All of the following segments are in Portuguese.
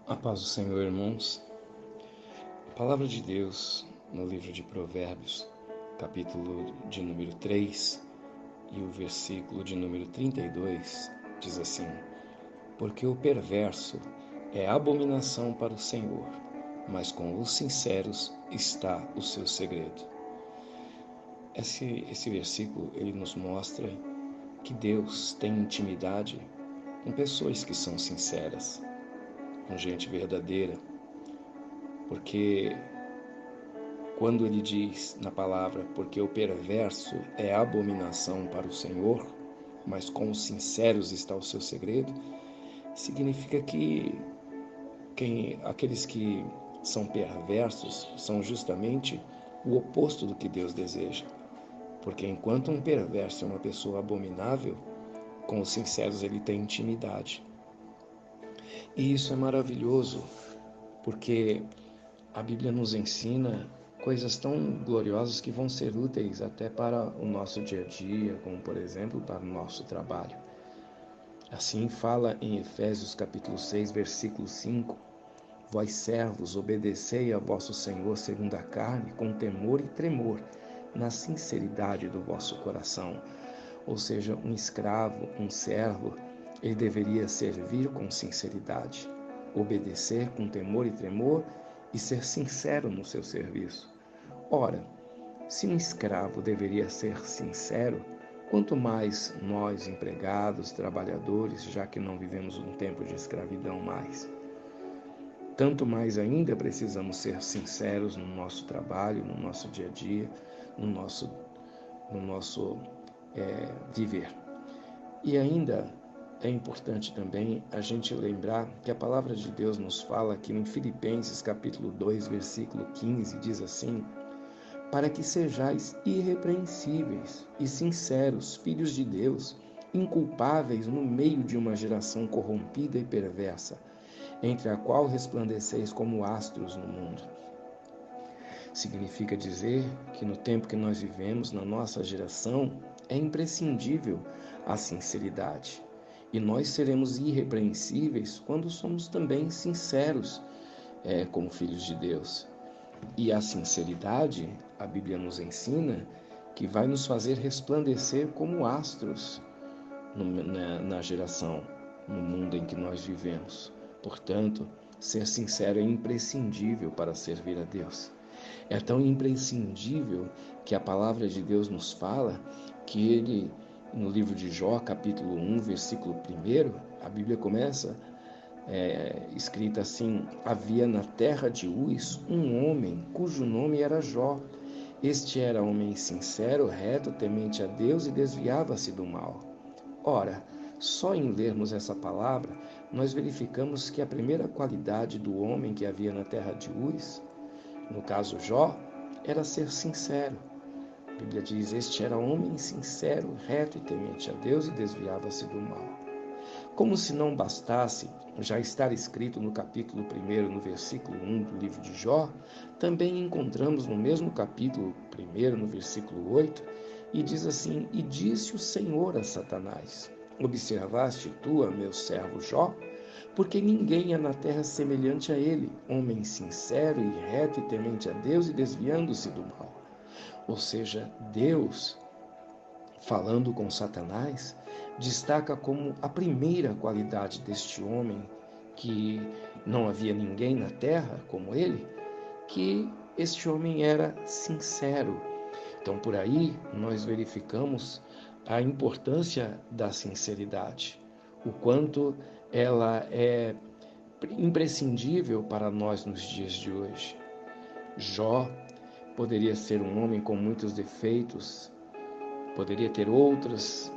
A paz do Senhor, irmãos. A palavra de Deus no livro de Provérbios, capítulo de número 3 e o versículo de número 32, diz assim: Porque o perverso é abominação para o Senhor, mas com os sinceros está o seu segredo. Esse versículo ele nos mostra que Deus tem intimidade com pessoas que são sinceras, com gente verdadeira, porque quando ele diz na palavra, porque o perverso é abominação para o Senhor, mas com os sinceros está o seu segredo, significa que aqueles que são perversos são justamente o oposto do que Deus deseja. Porque enquanto um perverso é uma pessoa abominável, com os sinceros ele tem intimidade. E isso é maravilhoso, porque a Bíblia nos ensina coisas tão gloriosas que vão ser úteis até para o nosso dia a dia, como por exemplo para o nosso trabalho. Assim fala em Efésios capítulo 6, versículo 5: Vós servos, obedecei a vosso Senhor segundo a carne, com temor e tremor, na sinceridade do vosso coração. Ou seja, um escravo, um servo, ele deveria servir com sinceridade, obedecer com temor e tremor e ser sincero no seu serviço. Ora, se um escravo deveria ser sincero, quanto mais nós, empregados, trabalhadores, já que não vivemos um tempo de escravidão mais. Tanto mais ainda precisamos ser sinceros no nosso trabalho, no nosso dia a dia, no nosso viver. E ainda é importante também a gente lembrar que a palavra de Deus nos fala aqui em Filipenses capítulo 2, versículo 15, diz assim: para que sejais irrepreensíveis e sinceros, filhos de Deus, inculpáveis no meio de uma geração corrompida e perversa, entre a qual resplandeceis como astros no mundo. Significa dizer que no tempo que nós vivemos, na nossa geração, é imprescindível a sinceridade. E nós seremos irrepreensíveis quando somos também sinceros como filhos de Deus. E a sinceridade, a Bíblia nos ensina, que vai nos fazer resplandecer como astros na geração, no mundo em que nós vivemos. Portanto, ser sincero é imprescindível para servir a Deus. É tão imprescindível que a palavra de Deus nos fala que ele, no livro de Jó, capítulo 1, versículo 1, a Bíblia começa escrita assim: havia na terra de Uz um homem cujo nome era Jó. Este era homem sincero, reto, temente a Deus e desviava-se do mal. Ora, só em lermos essa palavra, nós verificamos que a primeira qualidade do homem que havia na terra de Uz, no caso Jó, era ser sincero. A Bíblia diz: este era homem sincero, reto e temente a Deus e desviava-se do mal. Como se não bastasse já estar escrito no capítulo 1, no versículo 1 do livro de Jó, também encontramos no mesmo capítulo 1, no versículo 8, e diz assim: E disse o Senhor a Satanás: Observaste tu, meu servo Jó? Porque ninguém é na terra semelhante a ele, homem sincero e reto e temente a Deus e desviando-se do mal. Ou seja, Deus, falando com Satanás, destaca como a primeira qualidade deste homem, que não havia ninguém na terra como ele, que este homem era sincero. Então, por aí, nós verificamos a importância da sinceridade, o quanto ela é imprescindível para nós nos dias de hoje. Jó poderia ser um homem com muitos defeitos, poderia ter outros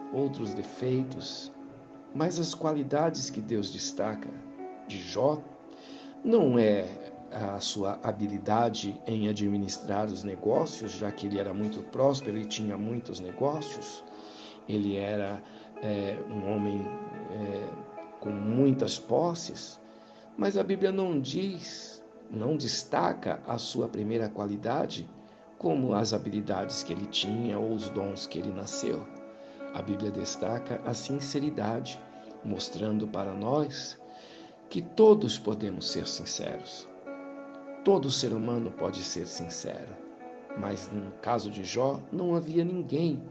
defeitos, mas as qualidades que Deus destaca de Jó não é a sua habilidade em administrar os negócios, já que ele era muito próspero e tinha muitos negócios. Ele era um homem com muitas posses, mas a Bíblia não destaca a sua primeira qualidade como as habilidades que ele tinha ou os dons que ele nasceu. A Bíblia destaca a sinceridade, mostrando para nós que todos podemos ser sinceros. Todo ser humano pode ser sincero. Mas no caso de Jó, não havia ninguém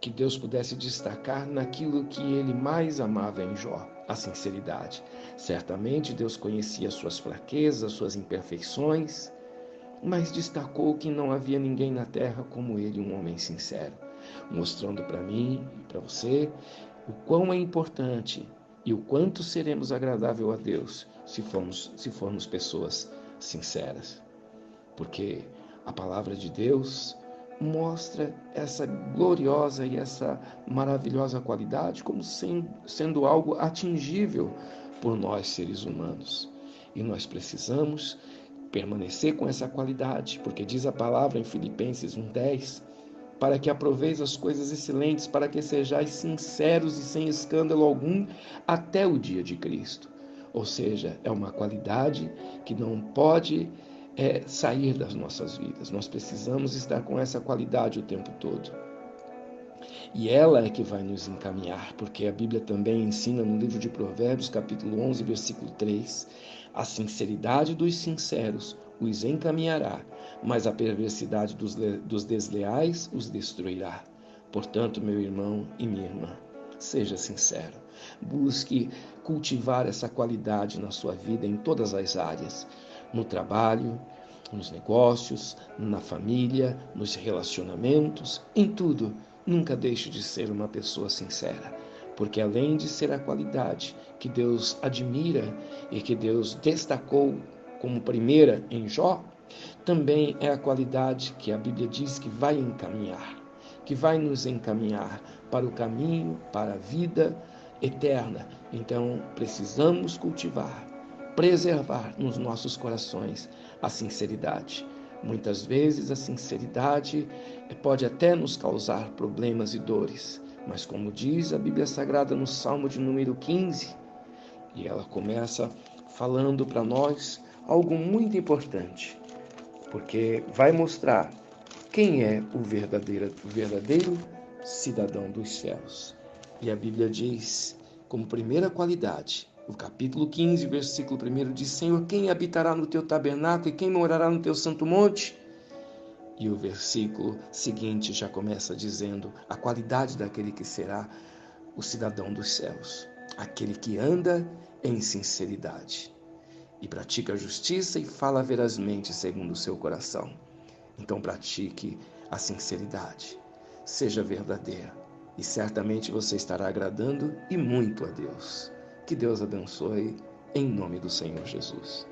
que Deus pudesse destacar naquilo que ele mais amava em Jó, a sinceridade. Certamente Deus conhecia suas fraquezas, suas imperfeições, mas destacou que não havia ninguém na terra como ele, um homem sincero, mostrando para mim e para você o quão é importante e o quanto seremos agradável a Deus se formos pessoas sinceras. Porque a palavra de Deus mostra essa gloriosa e essa maravilhosa qualidade como sendo algo atingível por nós, seres humanos. E nós precisamos permanecer com essa qualidade, porque diz a palavra em Filipenses 1:10, para que aproveis as coisas excelentes, para que sejais sinceros e sem escândalo algum até o dia de Cristo. Ou seja, é uma qualidade que não pode sair das nossas vidas. Nós precisamos estar com essa qualidade o tempo todo. E ela é que vai nos encaminhar, porque a Bíblia também ensina no livro de Provérbios, capítulo 11, versículo 3, a sinceridade dos sinceros os encaminhará, mas a perversidade dos desleais os destruirá. Portanto, meu irmão e minha irmã, seja sincero. Busque cultivar essa qualidade na sua vida em todas as áreas, no trabalho, nos negócios, na família, nos relacionamentos, em tudo. Nunca deixe de ser uma pessoa sincera, porque além de ser a qualidade que Deus admira e que Deus destacou como primeira em Jó, também é a qualidade que a Bíblia diz que vai encaminhar, que vai nos encaminhar para o caminho, para a vida eterna. Então, precisamos cultivar, preservar nos nossos corações a sinceridade. Muitas vezes a sinceridade pode até nos causar problemas e dores, mas como diz a Bíblia Sagrada no Salmo de número 15, e ela começa falando para nós algo muito importante, porque vai mostrar quem é o verdadeiro cidadão dos céus. E a Bíblia diz, como primeira qualidade, o capítulo 15, versículo 1 diz: Senhor, quem habitará no teu tabernáculo e quem morará no teu santo monte? E o versículo seguinte já começa dizendo a qualidade daquele que será o cidadão dos céus, aquele que anda em sinceridade e pratica a justiça e fala verazmente segundo o seu coração. Então pratique a sinceridade, seja verdadeiro e certamente você estará agradando e muito a Deus. Que Deus abençoe em nome do Senhor Jesus.